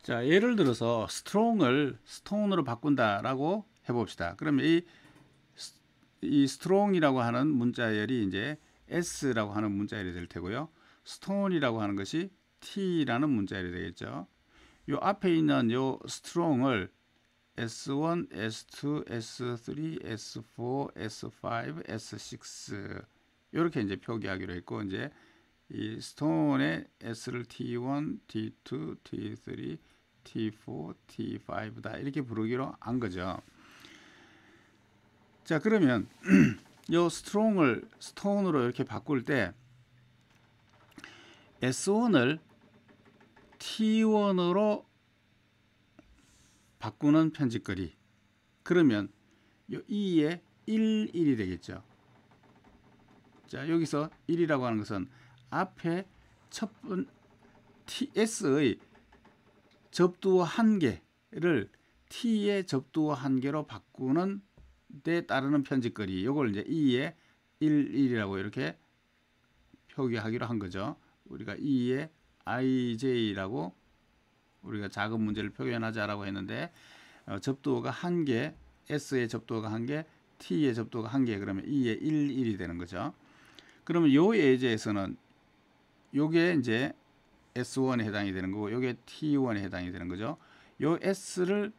자, 예를 들어서 strong을 stone으로 바꾼다라고 해봅시다. 그러면 이 strong이라고 하는 문자열이 이제 s라고 하는 문자열이 될 테고요. stone이라고 하는 것이 t라는 문자열이 되겠죠. 요 앞에 있는 요 strong을 S1, S2, S3, S4, S5, S6 이렇게 이제 표기하기로 했고, 이제 이 스톤의 S를 T1, T2, T3, T4, T5다 이렇게 부르기로 한 거죠. 자, 그러면 요 스트롱을 스톤으로 이렇게 바꿀 때 S1을 T1으로 바꾸는 편집거리, 그러면 요 2에 1, 1이 되겠죠. 자, 여기서 1이라고 하는 것은 앞에 S의 접두 한계를 T의 접두 한계로 바꾸는 데 따르는 편집거리, 이걸 이제 2에 1, 1이라고 이렇게 표기하기로 한 거죠. 우리가 2에 IJ라고 우리가 작은 문제를 표현하자라고 했는데, 접두어가 한 개, S의 접두어가 한 개, T의 접두어가 한 개, 그러면 2에 1, 1이 되는 거죠. 그러면 요 예제에서는 요게 이제 S1에 해당이 되는 거고, 요게 T1에 해당이 되는 거죠. 요 S를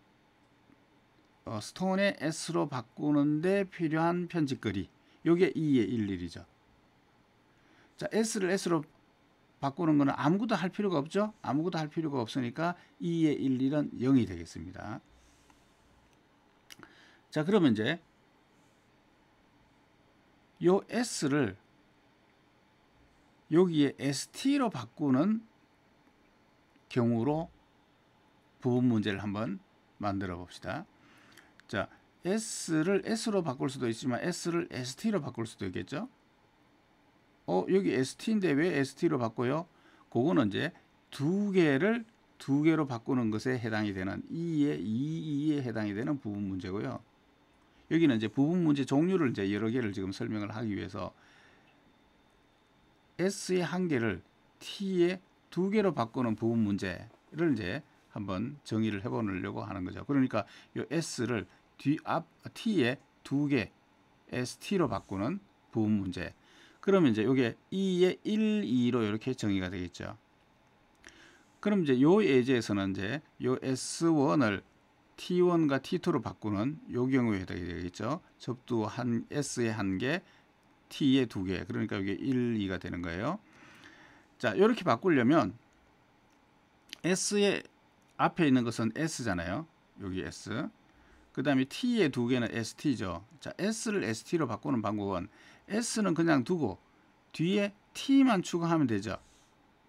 스톤의 S로 바꾸는데 필요한 편집거리, 요게 2에 1, 1이죠. 자, S를 S로 바꾸는 거는 아무것도 할 필요가 없죠. 아무것도 할 필요가 없으니까 2의 1, 1은 0이 되겠습니다. 자, 그러면 이제 요 S를 여기에 ST로 바꾸는 경우로 부분 문제를 한번 만들어 봅시다. 자, S를 S로 바꿀 수도 있지만 S를 ST로 바꿀 수도 있겠죠. 여기 ST인데 왜 ST로 바꿔요? 그거는 이제 두 개로 바꾸는 것에 해당이 되는 2에 해당이 되는 부분 문제고요. 여기는 이제 부분 문제 종류를 이제 여러 개를 지금 설명을 하기 위해서 S의 한 개를 T의 두 개로 바꾸는 부분 문제를 이제 한번 정의를 해보려고 하는 거죠. 그러니까 이 S를 T의 두 개 ST로 바꾸는 부분 문제. 그러면 이제 이게 2에 1, 2로 이렇게 정의가 되겠죠. 그럼 이제 요 예제에서는 이제 요 S1을 T1과 T2로 바꾸는 요 경우에 해당이 되겠죠. 접두 한 S의 한 개, T의 두 개. 그러니까 이게 1, 2가 되는 거예요. 자, 이렇게 바꾸려면 S의 앞에 있는 것은 S잖아요. 여기 S. 그 다음에 T의 두 개는 ST죠. 자, S를 ST로 바꾸는 방법은 S는 그냥 두고 뒤에 T만 추가하면 되죠.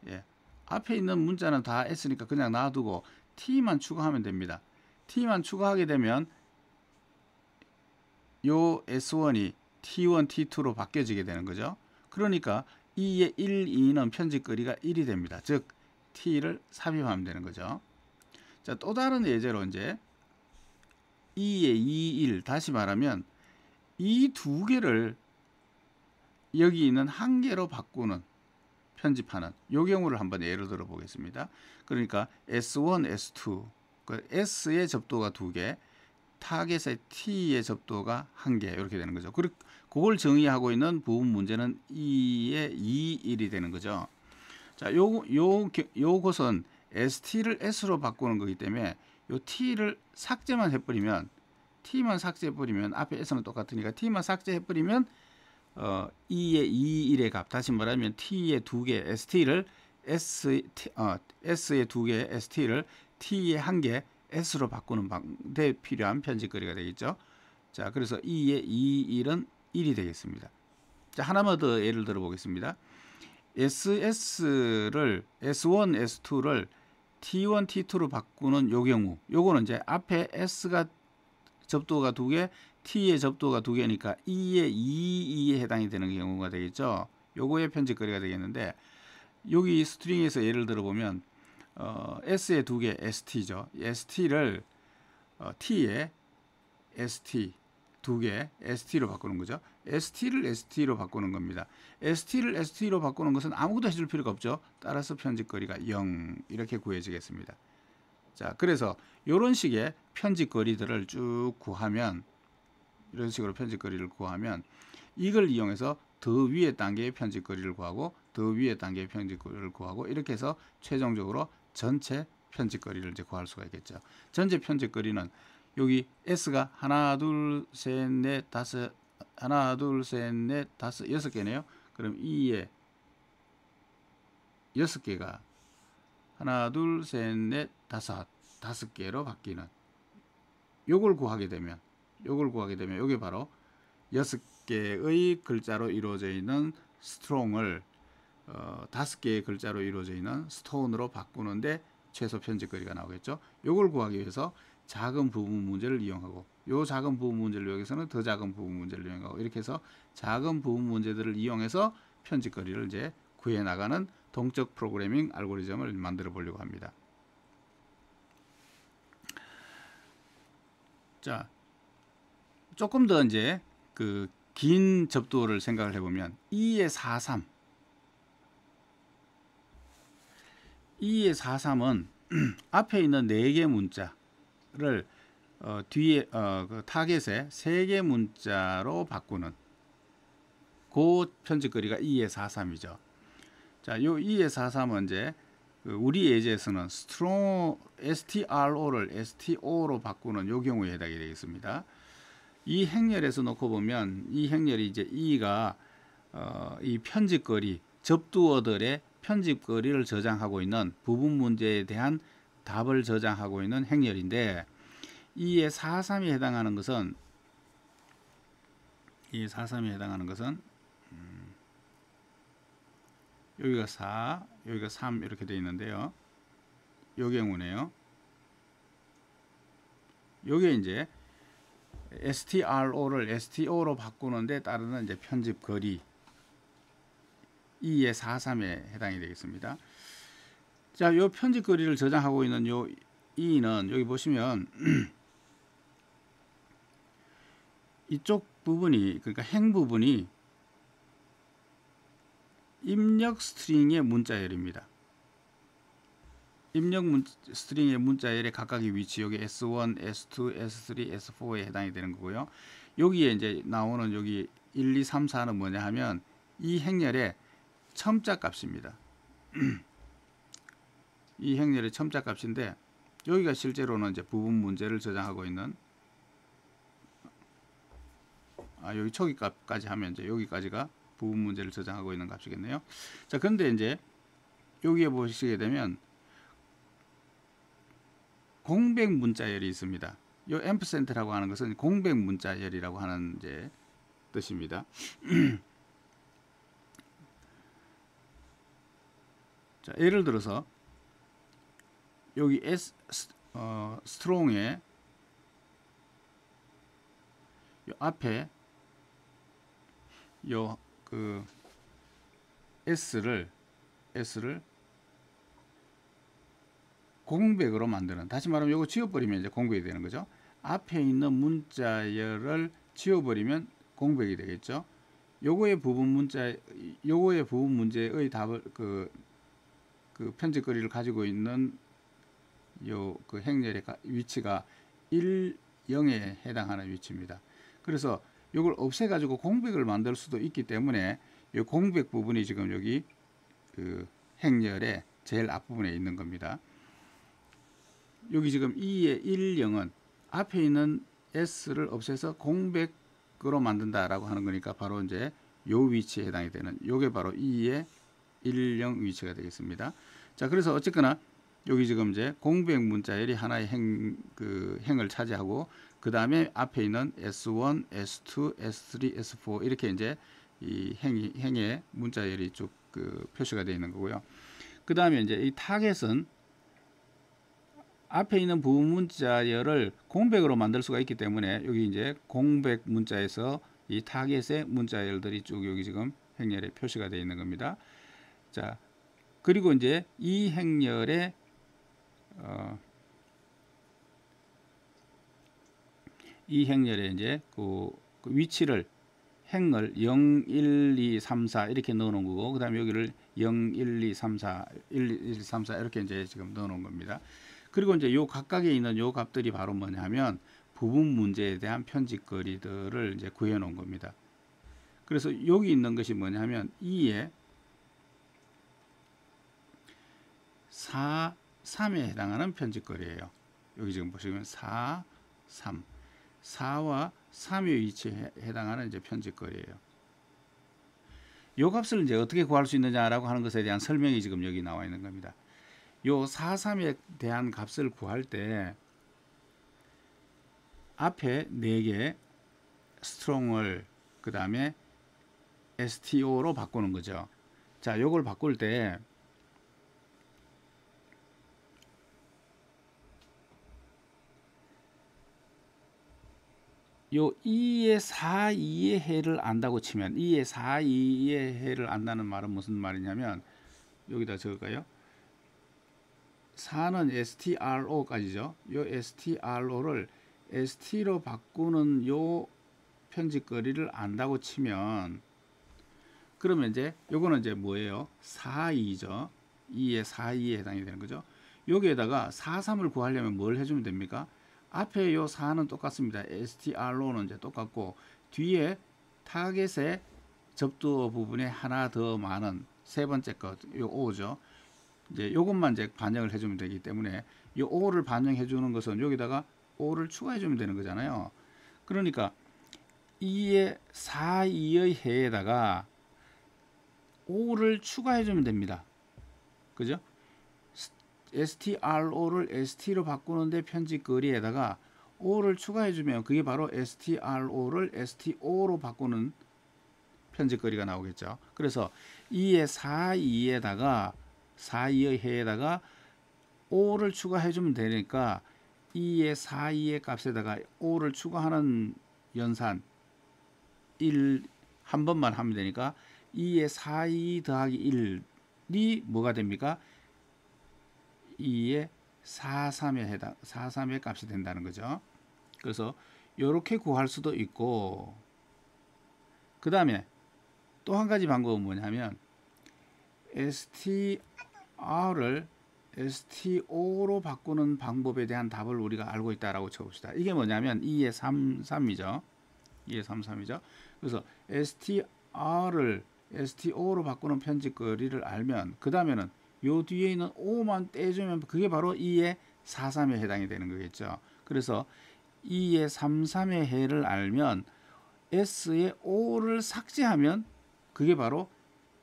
예. 앞에 있는 문자는 다 S니까 그냥 놔두고 T만 추가하면 됩니다. T만 추가하게 되면 요 S1이 T1, T2로 바뀌어지게 되는 거죠. 그러니까 2의 1, 2는 편집거리가 1이 됩니다. 즉 T를 삽입하면 되는 거죠. 자, 또 다른 예제로 이제 2의 2, 1, 다시 말하면 이 두 개를 여기 있는 한 개로 바꾸는, 편집하는 요 경우를 한번 예를 들어 보겠습니다. 그러니까 S1, S2, 그 S의 접두가 두 개, 타겟의 T의 접두가 한 개, 이렇게 되는 거죠. 그걸 정의하고 있는 부분 문제는 2의 2, 1이 되는 거죠. 자, 요것은 ST를 S로 바꾸는 거기 때문에 요 T를 삭제만 해버리면, T만 삭제해버리면, 앞에 S는 똑같으니까 T만 삭제해버리면 2의 2, 1의 값, 다시 말하면 T의 두 개 ST를 S의 두 개 ST를 T의 한 개 S로 바꾸는 데 필요한 편집거리가 되겠죠. 자, 그래서 2의 2, 1은 1이 되겠습니다. 자, 하나만 더 예를 들어 보겠습니다. S1, S2를 T1, T2로 바꾸는 요 경우, 요거는 이제 앞에 S가 접두가 두 개, T의 접두가 두 개니까 2의 2, 2에 해당이 되는 경우가 되겠죠. 요거의 편집거리가 되겠는데, 여기 스트링에서 예를 들어 보면 S의 두 개 ST죠. ST를 T의 ST 두 개 ST로 바꾸는 거죠. ST를 ST로 바꾸는 겁니다. ST를 ST로 바꾸는 것은 아무것도 해줄 필요가 없죠. 따라서 편집거리가 0 이렇게 구해지겠습니다. 자, 그래서 이런 식의 편집거리들을 쭉 구하면, 이런 식으로 편집거리를 구하면 이걸 이용해서 더 위에 단계의 편집거리를 구하고 더 위에 단계의 편집거리를 구하고 이렇게 해서 최종적으로 전체 편집거리를 이제 구할 수가 있겠죠. 전체 편집거리는 여기 S가 하나, 둘, 셋, 넷, 다섯, 하나, 둘, 셋, 넷, 다섯, 6개네요. 그럼 E에 6개가 하나, 둘, 셋, 넷, 다섯 개로 바뀌는 요걸 구하게 되면 요게 바로 6개의 글자로 이루어져 있는 스트롱을 5개의 글자로 이루어져 있는 스톤으로 바꾸는데 최소 편집거리가 나오겠죠. 요걸 구하기 위해서 작은 부분 문제를 이용하고 요 작은 부분 문제를 이용해서는 더 작은 부분 문제를 이용하고 이렇게 해서 작은 부분 문제들을 이용해서 편집거리를 이제 구해 나가는 동적 프로그래밍 알고리즘을 만들어 보려고 합니다. 자, 조금 더 이제 그 긴 접두어를 생각을 해보면 2의 43 2의 43은 앞에 있는 4개 문자를 뒤에 그 타겟에 3개 문자로 바꾸는 그 편집거리가 2의 43이죠. 자, 요 2의 43은 이제 우리 예제에서는 STRO를 STO로 바꾸는 요 경우에 해당이 되겠습니다. 이 행렬에서 놓고 보면 이 행렬이 이제 E가 이 편집거리 접두어들의 편집거리를 저장하고 있는 부분 문제에 대한 답을 저장하고 있는 행렬인데 E의 43이 해당하는 것은 여기가 4, 여기가 3 이렇게 되어 있는데요. 요 경우네요. 요게 이제 STRO를 STO로 바꾸는데 따르는 이제 편집 거리 2의 43에 해당이 되겠습니다. 자, 요 편집 거리를 저장하고 있는 요 E는 여기 보시면 이쪽 부분이 그러니까 행 부분이 입력 스트링의 문자열입니다. 입력 스트링의 문자열의 각각의 위치 여기 S1, S2, S3, S4에 해당이 되는 거고요. 여기에 이제 나오는 여기 1, 2, 3, 4는 뭐냐 하면 이 행렬의 첨자 값입니다. 이 행렬의 첨자 값인데 여기가 실제로는 이제 부분 문제를 저장하고 있는 여기 초기 값까지 하면 이제 여기까지가 부분 문제를 저장하고 있는 값이겠네요. 자, 그런데 이제 여기에 보시게 되면 공백 문자열이 있습니다. 이 앰프센트라고 하는 것은 공백 문자열이라고 하는 이제 뜻입니다. 자, 예를 들어서 여기 스트롱의 요 앞에 요 그 S를 공백으로 만드는, 다시 말하면 요거 지워버리면 이제 공백이 되는 거죠. 앞에 있는 문자열을 지워버리면 공백이 되겠죠. 요거의 부분 문제의 답을 그 편집거리를 가지고 있는 요 그 행렬의 위치가 1, 0에 해당하는 위치입니다. 그래서 이걸 없애 가지고 공백을 만들 수도 있기 때문에 이 공백 부분이 지금 여기 그 행렬의 제일 앞부분에 있는 겁니다. 여기 지금 2의 1, 0은 앞에 있는 S를 없애서 공백으로 만든다라고 하는 거니까 바로 이제 요 위치에 해당이 되는 요게 바로 2의 1, 0 위치가 되겠습니다. 자, 그래서 어쨌거나 여기 지금 이제 공백 문자열이 하나의 행을 차지하고 그 다음에 앞에 있는 S1, S2, S3, S4 이렇게 이제 이 행의 문자열이 쭉 표시가 되어 있는 거고요. 그 다음에 이제 이 타겟은 앞에 있는 부분 문자열을 공백으로 만들 수가 있기 때문에 여기 이제 공백 문자에서 이 타겟의 문자열들이 쭉 여기 지금 행렬에 표시가 되어 있는 겁니다. 자, 그리고 이제 이 행렬의 이제 그 위치를 행을 0, 1, 2, 3, 4 이렇게 넣어 놓은 거고 그 다음에 여기를 0, 1, 2, 3, 4 1, 2, 3, 4 이렇게 이제 지금 넣어 놓은 겁니다. 그리고 이제 요 각각에 있는 요 값들이 바로 뭐냐면 부분 문제에 대한 편집거리들을 이제 구해 놓은 겁니다. 그래서 여기 있는 것이 뭐냐면 2에 4, 3에 해당하는 편집거리예요. 여기 지금 보시면 4, 3. 4와 3의 위치에 해당하는 이제 편집거리예요. 요 값을 이제 어떻게 구할 수 있느냐라고 하는 것에 대한 설명이 지금 여기 나와 있는 겁니다. 요 4, 3에 대한 값을 구할 때 앞에 4개 strong을 그 다음에 sto로 바꾸는 거죠. 자, 요걸 바꿀 때 요 2의 4, 2의 해를 안다고 치면 2의 4, 2의 해를 안다는 말은 무슨 말이냐면 여기다 적을까요? 4는 STRO까지죠. 요 STRO를 ST로 바꾸는 요 편집거리를 안다고 치면 그러면 이제 요거는 이제 뭐예요? 4, 2죠. 2의 4, 2에 해당이 되는 거죠. 여기에다가 4, 3을 구하려면 뭘 해주면 됩니까? 앞에 요 4는 똑같습니다. STR로는 이제 똑같고 뒤에 타겟의 접두어 부분에 하나 더 많은 세 번째 것, 요 5죠. 이제 요것만 이제 반영을 해주면 되기 때문에 요 5를 반영해 주는 것은 여기다가 5를 추가해 주면 되는 거잖아요. 그러니까 2의 4, 2의 해에다가 5를 추가해 주면 됩니다. 그죠? STRO를 ST로 바꾸는데 편집거리에다가 5를 추가해 주면 그게 바로 STRO를 STO로 바꾸는 편집거리가 나오겠죠. 그래서 2의 4, 2에다가 4, 2의 해에다가 5를 추가해 주면 되니까 2의 4, 2의 값에다가 5를 추가하는 연산 1 한 번만 하면 되니까 2의 4, 2 더하기 1이 뭐가 됩니까? 2의 4, 3에 해당, 4, 3의 값이 된다는 거죠. 그래서 이렇게 구할 수도 있고, 그 다음에 또 한 가지 방법은 뭐냐면 str를 sto로 바꾸는 방법에 대한 답을 우리가 알고 있다라고 쳐봅시다. 이게 뭐냐면 2의 3, 3이죠. 2의 3, 3이죠. 그래서 str을 sto로 바꾸는 편집거리를 알면 그 다음에는 요 뒤에 있는 5만 떼주면 그게 바로 2의 4, 3에 해당이 되는 거겠죠. 그래서 2의 3, 3의 해를 알면 S의 5를 삭제하면 그게 바로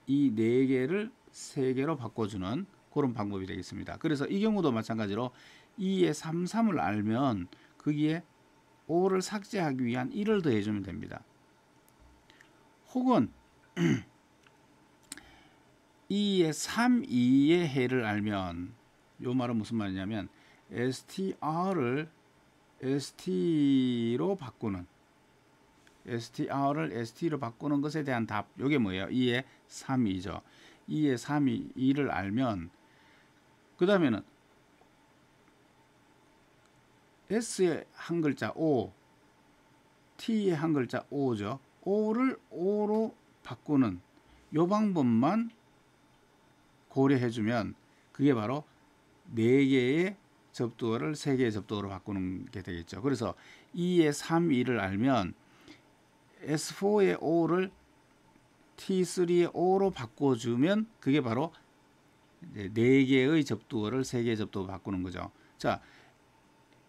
이 4개를 3개로 바꿔주는 그런 방법이 되겠습니다. 그래서 이 경우도 마찬가지로 2의 3, 3을 알면 거기에 5를 삭제하기 위한 1을 더해주면 됩니다. 혹은 2의 3, 2의 해를 알면 요 말은 무슨 말이냐면 str을 st로 바꾸는 str을 st로 바꾸는 것에 대한 답 요게 뭐예요? 2의 3, 2죠. 2의 3, 2를 알면 그 다음에는 S의 한 글자 O, T의 한 글자 O죠. O를 O로 바꾸는 요 방법만 고려해주면 그게 바로 4개의 접두어를 3개의 접두어로 바꾸는 게 되겠죠. 그래서 2의 3, 2를 알면 S4의 O를 T3의 O로 바꿔주면 그게 바로 4개의 접두어를 3개의 접두어로 바꾸는 거죠. 자,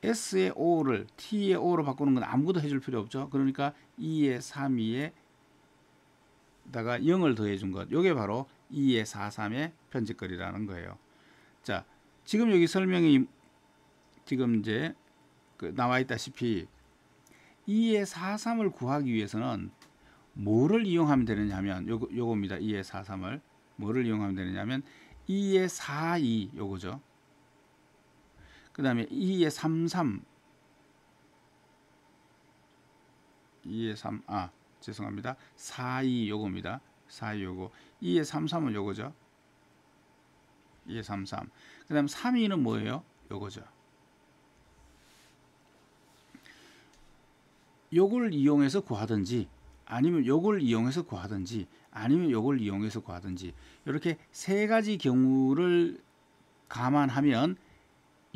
S의 O를 T의 O로 바꾸는 건 아무것도 해줄 필요 없죠. 그러니까 2의 3, 2에다가 0을 더해준 것. 이게 바로 2의 4, 3의 편집거리라는 거예요. 자, 지금 여기 설명이 지금 이제 나와 있다시피 2의 4, 3을 구하기 위해서는 뭐를 이용하면 되느냐 하면 요겁니다. 2의 4, 3을 뭐를 이용하면 되느냐 하면 2의 4, 2 요거죠. 그 다음에 2의 3, 3 2의 3, 죄송합니다. 4, 2 요겁니다. 4, 2 요거 2의 3, 3은 요거죠. 2의 3, 3 그 다음 3, 2는 뭐예요? 요거죠. 요걸 이용해서 구하든지 아니면 요걸 이용해서 구하든지 아니면 요걸 이용해서 구하든지 이렇게 세 가지 경우를 감안하면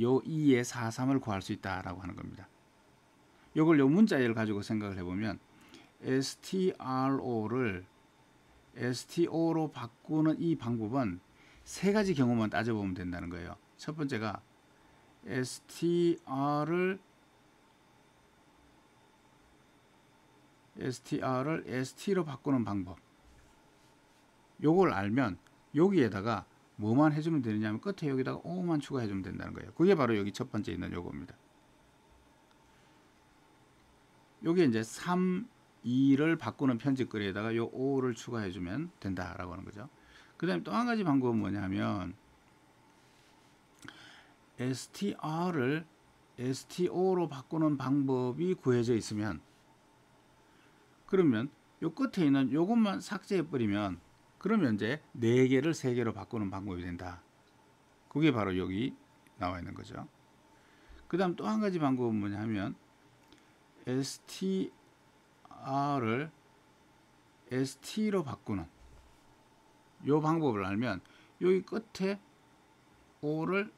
요 2의 4, 3을 구할 수 있다라고 하는 겁니다. 요걸 요 문자열을 가지고 생각을 해보면 STRO를 STO로 바꾸는 이 방법은 세 가지 경우만 따져보면 된다는 거예요. 첫 번째가 STR을 ST로 바꾸는 방법. 요걸 알면 여기에다가 뭐만 해주면 되느냐면 끝에 여기다가 5만 추가해주면 된다는 거예요. 그게 바로 여기 첫 번째 있는 요겁니다. 요게 이제 3, 2를 바꾸는 편집거리에다가 요 5를 추가해주면 된다라고 하는 거죠. 그 다음에 또 한 가지 방법은 뭐냐면 STR을 STO로 바꾸는 방법이 구해져 있으면 그러면 요 끝에 있는 요것만 삭제해 버리면 그러면 이제 4개를 3개로 바꾸는 방법이 된다. 그게 바로 여기 나와 있는 거죠. 그 다음 또 한 가지 방법은 뭐냐 하면 STR을 ST로 바꾸는 요 방법을 알면 여기 끝에 5를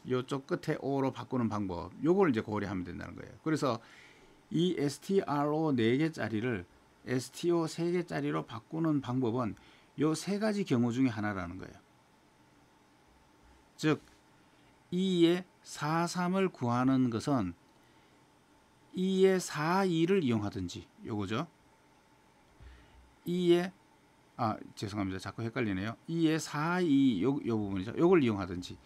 요쪽 끝에 5로 바꾸는 방법 요걸 이제 고려하면 된다는 거예요. 그래서 이 STRO 4개짜리를 STO 3개짜리로 바꾸는 방법은 요 세 가지 경우 중에 하나라는 거예요. 즉 2의 4, 3을 구하는 것은 2의 4, 2를 이용하든지 요거죠. 2의 죄송합니다. 자꾸 헷갈리네요. 2의 4, 2 요 부분이죠. 요걸 이용하든지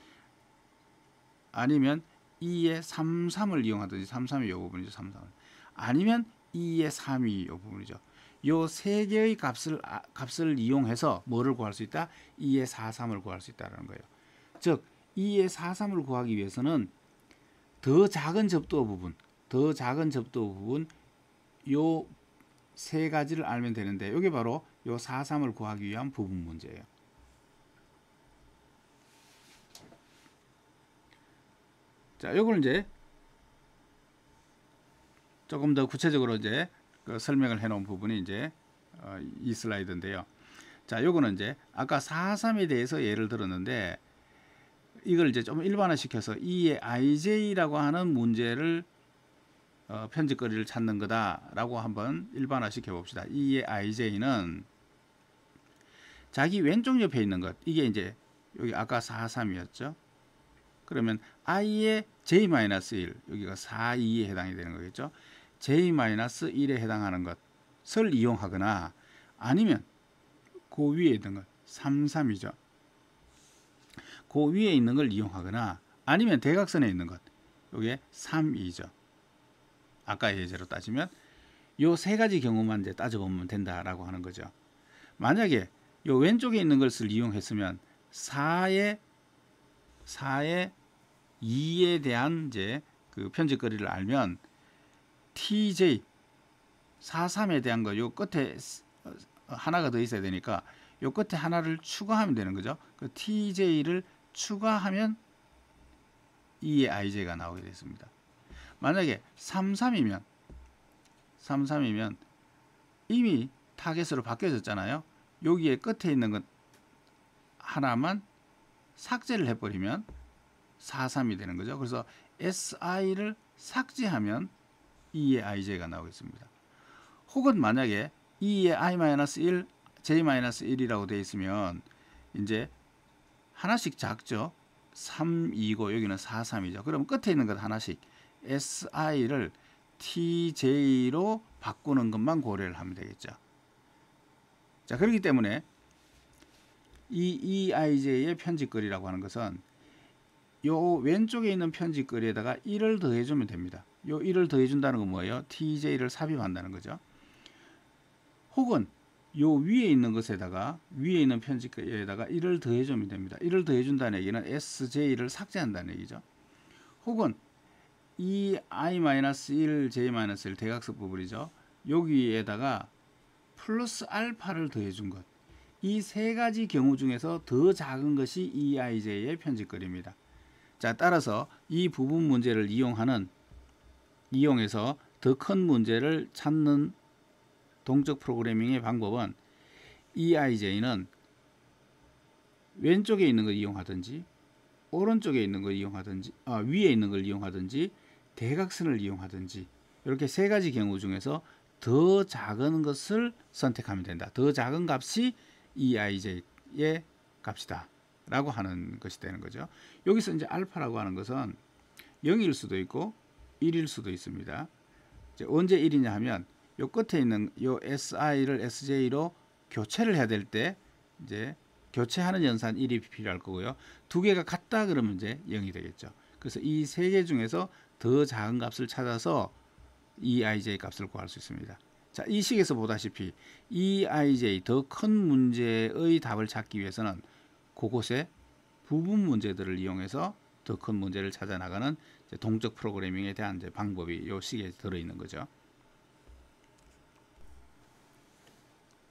아니면 2의 3, 3을 이용하든지 3, 3이 요 부분이죠. 3, 3을. 아니면 2의 3이 요 부분이죠. 요 세 개의 값을 이용해서 뭐를 구할 수 있다? 2의 4, 3을 구할 수 있다는 거예요. 즉 2의 4, 3을 구하기 위해서는 더 작은 접두 부분 요 세 가지를 알면 되는데 이게 바로 요 4, 3을 구하기 위한 부분 문제예요. 자, 요걸 이제 조금 더 구체적으로 이제 그 설명을 해 놓은 부분이 이제 이 슬라이드인데요. 자, 요거는 이제 아까 4, 3에 대해서 예를 들었는데 이걸 이제 좀 일반화 시켜서 이의 IJ라고 하는 문제를 편집거리를 찾는 거다라고 한번 일반화 시켜 봅시다. 이의 IJ는 자기 왼쪽 옆에 있는 것 이게 이제 여기 아까 4, 3이었죠. 그러면 i의 j-1 여기가 4, 2에 해당이 되는 거겠죠. j-1에 해당하는 것을 이용하거나 아니면 그 위에 있는 것 3, 3이죠. 그 위에 있는 걸 이용하거나 아니면 대각선에 있는 것 요게 3, 2죠. 아까 예제로 따지면 요 세 가지 경우만 이제 따져보면 된다라고 하는 거죠. 만약에 요 왼쪽에 있는 것을 이용했으면 4의 2에 대한 이제 그 편집거리를 알면 TJ 43에 대한 거 요 끝에 하나가 더 있어야 되니까 요 끝에 하나를 추가하면 되는 거죠. 그 TJ를 추가하면 2의 IJ가 나오게 됐습니다. 만약에 33이면 이미 타겟으로 바뀌어졌잖아요. 여기에 끝에 있는 것 하나만 삭제를 해버리면 43이 되는 거죠. 그래서 SI를 삭제하면 2의 IJ가 나오겠습니다. 혹은 만약에 2의 I-1, J-1이라고 되어 있으면 이제 하나씩 작죠. 3, 2고 여기는 4, 3이죠. 그럼 끝에 있는 것 하나씩 SI를 TJ로 바꾸는 것만 고려를 하면 되겠죠. 자, 그렇기 때문에 이 EIJ의 편집거리라고 하는 것은 요 왼쪽에 있는 편집거리에다가 1을 더해주면 됩니다. 요 1을 더해준다는 건 뭐예요? TJ를 삽입한다는 거죠. 혹은 요 위에 있는 것에다가 위에 있는 편집거리에다가 1을 더해주면 됩니다. 1을 더해준다는 얘기는 SJ를 삭제한다는 얘기죠. 혹은 이 I-1, J-1 대각선 부분이죠. 여기에다가 플러스 알파를 더해준 것. 이 세 가지 경우 중에서 더 작은 것이 EIJ의 편집거리입니다. 자, 따라서 이 부분 문제를 이용해서 더 큰 문제를 찾는 동적 프로그래밍의 방법은 EIJ는 왼쪽에 있는 걸 이용하든지 오른쪽에 있는 걸 이용하든지 위에 있는 걸 이용하든지 대각선을 이용하든지 이렇게 세 가지 경우 중에서 더 작은 것을 선택하면 된다. 더 작은 값이 EIJ의 값이다 라고 하는 것이 되는 거죠. 여기서 이제 알파라고 하는 것은 0일 수도 있고 1일 수도 있습니다. 이제 언제 1이냐 하면 요 끝에 있는 요 SI를 SJ로 교체를 해야 될 때 이제 교체하는 연산 1이 필요할 거고요. 두 개가 같다 그러면 이제 0이 되겠죠. 그래서 이 세 개 중에서 더 작은 값을 찾아서 EIJ 값을 구할 수 있습니다. 자, 이 식에서 보다시피 EIJ 더 큰 문제의 답을 찾기 위해서는 그곳에 부분 문제들을 이용해서 더 큰 문제를 찾아 나가는 동적 프로그래밍에 대한 이제 방법이 이 식에 들어 있는 거죠.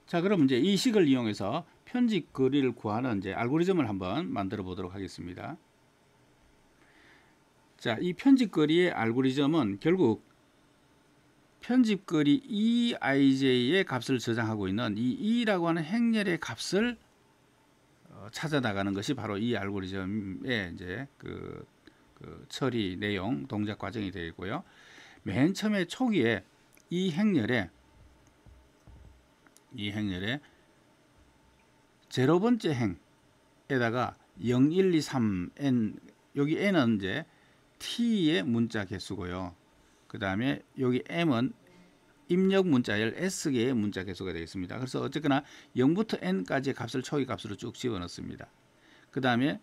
자, 그럼 이제 이 식을 이용해서 편집 거리를 구하는 이제 알고리즘을 한번 만들어 보도록 하겠습니다. 자, 이 편집 거리의 알고리즘은 결국 편집 거리 EIJ의 값을 저장하고 있는 이 E라고 하는 행렬의 값을 찾아 나가는 것이 바로 이 알고리즘의 이제 그 처리 내용, 동작 과정이 되겠고요. 맨 처음에 초기에 이 행렬에 제로 번째 행에다가 0, 1, 2, 3, n 여기 n은 이제 t의 문자 개수고요. 그 다음에 여기 m은 입력 문자열 s개의 문자 개수가 되겠습니다. 그래서 어쨌거나 0부터 n까지의 값을 초기 값으로 쭉 집어넣습니다. 그 다음에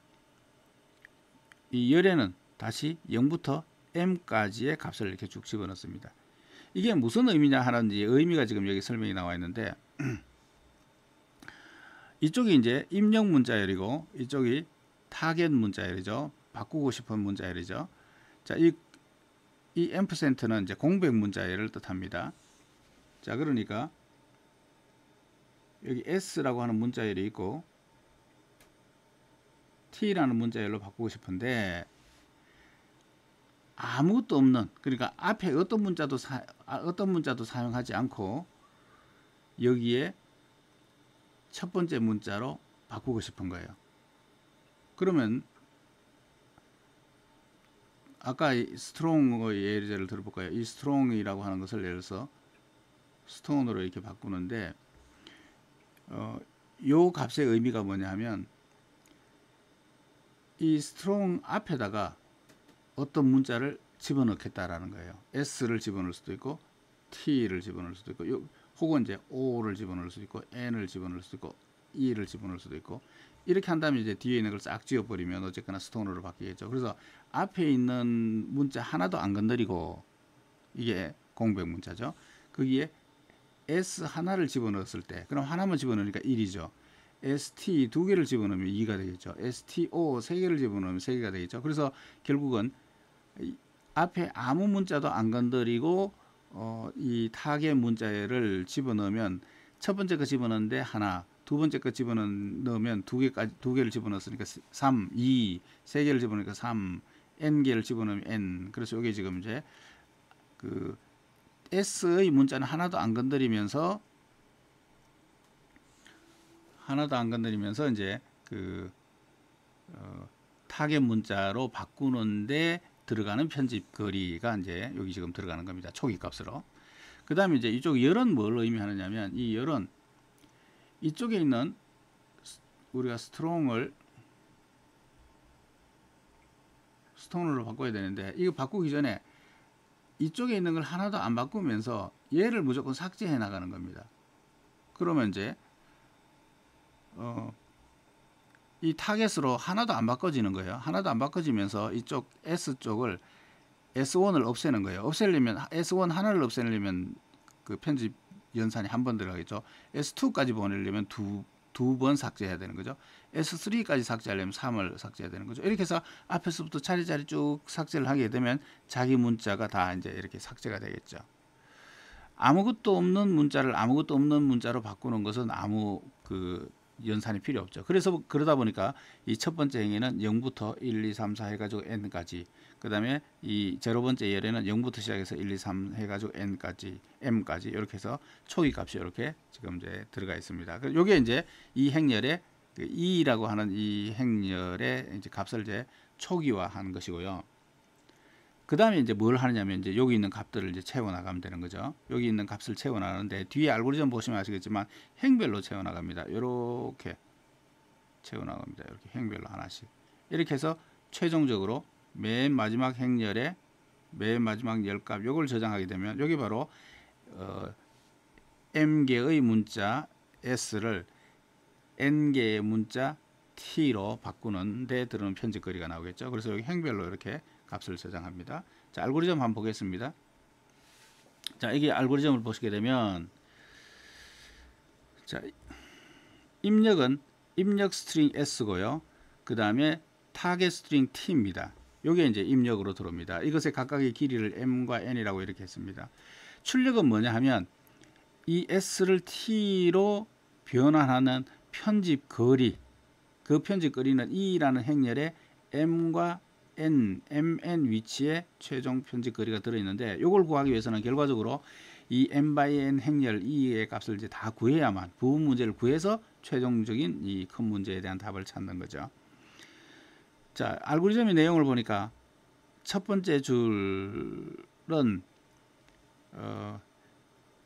이 열에는 다시 0부터 m까지의 값을 이렇게 쭉 집어넣습니다. 이게 무슨 의미냐 하는 의미가 지금 여기 설명이 나와 있는데 이쪽이 이제 입력 문자열이고 이쪽이 타겟 문자열이죠. 바꾸고 싶은 문자열이죠. 자, 이 앰프센트는 이제 공백 문자열을 뜻합니다. 자, 그러니까 여기 S라고 하는 문자열이 있고 T라는 문자열로 바꾸고 싶은데 아무것도 없는, 그러니까 앞에 어떤 문자도 사용하지 않고 여기에 첫 번째 문자로 바꾸고 싶은 거예요. 그러면 아까 스트롱의 예를 들어볼까요? 이 스트롱이라고 하는 것을 예를 들어서 스톤으로 이렇게 바꾸는데 요 값의 의미가 뭐냐 하면 이 스트롱 앞에다가 어떤 문자를 집어넣겠다라는 거예요. S를 집어넣을 수도 있고 T를 집어넣을 수도 있고 혹은 이제 O를 집어넣을 수도 있고 N을 집어넣을 수도 있고 E를 집어넣을 수도 있고 이렇게 한 다음에 이제 뒤에 있는 걸 싹 지워버리면 어쨌거나 스톤으로 바뀌겠죠. 그래서 앞에 있는 문자 하나도 안 건드리고 이게 공백 문자죠. 거기에 S 하나를 집어넣었을 때 그럼 하나만 집어넣으니까 1이죠. ST 두 개를 집어넣으면 2가 되겠죠. STO 세 개를 집어넣으면 3개가 되겠죠. 그래서 결국은 앞에 아무 문자도 안 건드리고 이 타겟 문자를 집어넣으면 첫 번째 거 집어넣는데 하나, 두 번째 거 집어넣으면 두 개를 집어넣었으니까 3, 2, 세 개를 집어넣으니까 3, n 개를 집어넣으면 n. 그래서 이게 지금 이제 그 S의 문자는 하나도 안 건드리면서 이제 그 타겟 문자로 바꾸는데 들어가는 편집 거리가 이제 여기 지금 들어가는 겁니다. 초기 값으로. 그 다음에 이제 이쪽 열은 뭘 의미하느냐면 이 열은 이쪽에 있는 우리가 스톤으로 바꿔야 되는데 이거 바꾸기 전에 이쪽에 있는 걸 하나도 안 바꾸면서 얘를 무조건 삭제해 나가는 겁니다. 그러면 이제 이 타겟으로 하나도 안 바꿔지는 거예요. 하나도 안 바꿔지면서 이쪽 S쪽을 S1을 없애는 거예요. 없애려면 S1 하나를 없애려면 그 편집 연산이 한 번 들어가겠죠. S2까지 보내려면 두 번 삭제해야 되는 거죠. S3까지 삭제하려면 3을 삭제해야 되는 거죠. 이렇게 해서 앞에서부터 차례차례 쭉 삭제를 하게 되면 자기 문자가 다 이제 이렇게 삭제가 되겠죠. 아무것도 없는 문자를 아무것도 없는 문자로 바꾸는 것은 아무 그 연산이 필요 없죠. 그래서 그러다 보니까 이 첫 번째 행위는 0부터 1, 2, 3, 4 해가지고 n까지, 그 다음에 이 제로 번째 열에는 0부터 시작해서 1, 2, 3 해가지고 n까지, m까지 이렇게 해서 초기 값이 이렇게 지금 이제 들어가 있습니다. 요게 이제 이 행렬의 그 2라고 하는 이 행렬의 이제 값을 이제 초기화한 것이고요. 그 다음에 이제 뭘 하느냐면 이제 여기 있는 값들을 이제 채워 나가면 되는 거죠. 여기 있는 값을 채워 나가는데 뒤에 알고리즘 보시면 아시겠지만 행별로 채워 나갑니다. 이렇게 채워 나갑니다. 이렇게 행별로 하나씩. 이렇게 해서 최종적으로 맨 마지막 행렬에 맨 마지막 열값 요걸 저장하게 되면 여기 바로 m개의 문자 s를 n개의 문자 t로 바꾸는 데 들어오는 편집거리가 나오겠죠. 그래서 여기 행별로 이렇게 값을 저장합니다. 자, 알고리즘 한번 보겠습니다. 자, 이게 알고리즘을 보시게 되면 자, 입력은 입력 스트링 s고요. 그 다음에 타겟 스트링 t입니다. 요게 이제 입력으로 들어옵니다. 이것의 각각의 길이를 m과 n이라고 이렇게 했습니다. 출력은 뭐냐 하면 이 s를 t로 변환하는 편집 거리, 그 편집 거리는 e라는 행렬에 m과 mn 위치에 최종 편집 거리가 들어있는데 이걸 구하기 위해서는 결과적으로 이 m/n 행렬 e의 값을 이제 다 구해야만 부분 문제를 구해서 최종적인 이 큰 문제에 대한 답을 찾는 거죠. 자, 알고리즘의 내용을 보니까 첫 번째 줄은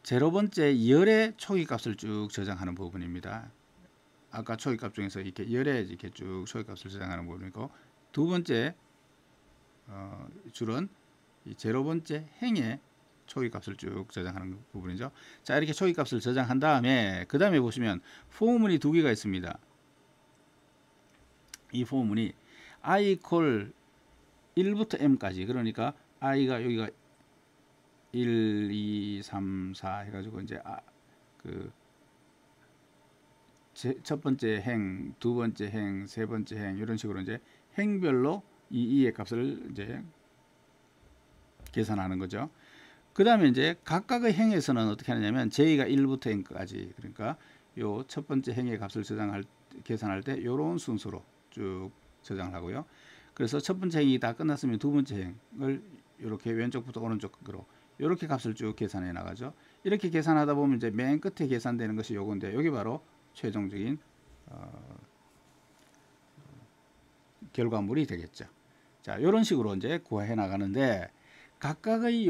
제로 번째 열의 초기 값을 쭉 저장하는 부분입니다. 아까 초기 값 중에서 이렇게 열의 이렇게 쭉 초기 값을 저장하는 부분이고, 두 번째 줄은 이 제로 번째 행의 초기 값을 쭉 저장하는 부분이죠. 자, 이렇게 초기 값을 저장한 다음에 그 다음에 보시면 포문이 두 개가 있습니다. 이 포문이 i 콜 1부터 m까지, 그러니까 i가 여기가 1, 2, 3, 4 해가지고 이제 첫 번째 행, 두 번째 행, 세 번째 행 이런 식으로 이제 행별로 이 e의 값을 이제 계산하는 거죠. 그 다음에 이제 각각의 행에서는 어떻게 하느냐면 j가 1부터 n까지, 그러니까 요 첫 번째 행의 값을 계산할 때 요런 순서로 쭉 저장을 하고요. 그래서 첫 번째 행이 다 끝났으면 두 번째 행을 이렇게 왼쪽부터 오른쪽으로 이렇게 값을 쭉 계산해 나가죠. 이렇게 계산하다 보면 이제 맨 끝에 계산되는 것이 요건데, 여기 바로 최종적인 결과물이 되겠죠. 자, 이런 식으로 이제 구해 나가는데, 각각의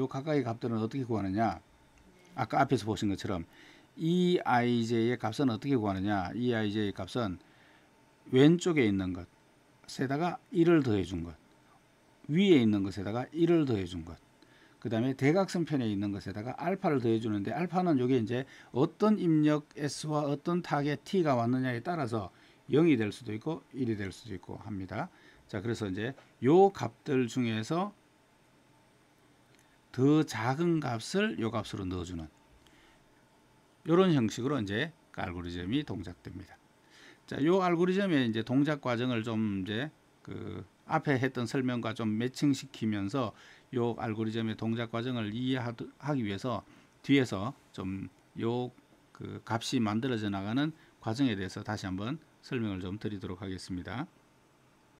각각의 값들은 어떻게 구하느냐? 아까 앞에서 보신 것처럼 EIJ의 값은 어떻게 구하느냐? EIJ의 값은 왼쪽에 있는 것에다가 1을 더해 준 것, 위에 있는 것에다가 1을 더해 준 것, 그 다음에 대각선편에 있는 것에다가 알파를 더해 주는데, 알파는 이게 이제 어떤 입력 s와 어떤 타겟 t가 왔느냐에 따라서 0이 될 수도 있고 1이 될 수도 있고 합니다. 자, 그래서 이제 요 값들 중에서 더 작은 값을 요 값으로 넣어주는 이런 형식으로 이제 알고리즘이 동작됩니다. 자, 요 알고리즘의 이제 동작 과정을 좀 이제 그 앞에 했던 설명과 좀 매칭시키면서 요 알고리즘의 동작 과정을 이해하기 위해서 뒤에서 좀 요 그 값이 만들어져 나가는 과정에 대해서 다시 한번 설명을 좀 드리도록 하겠습니다.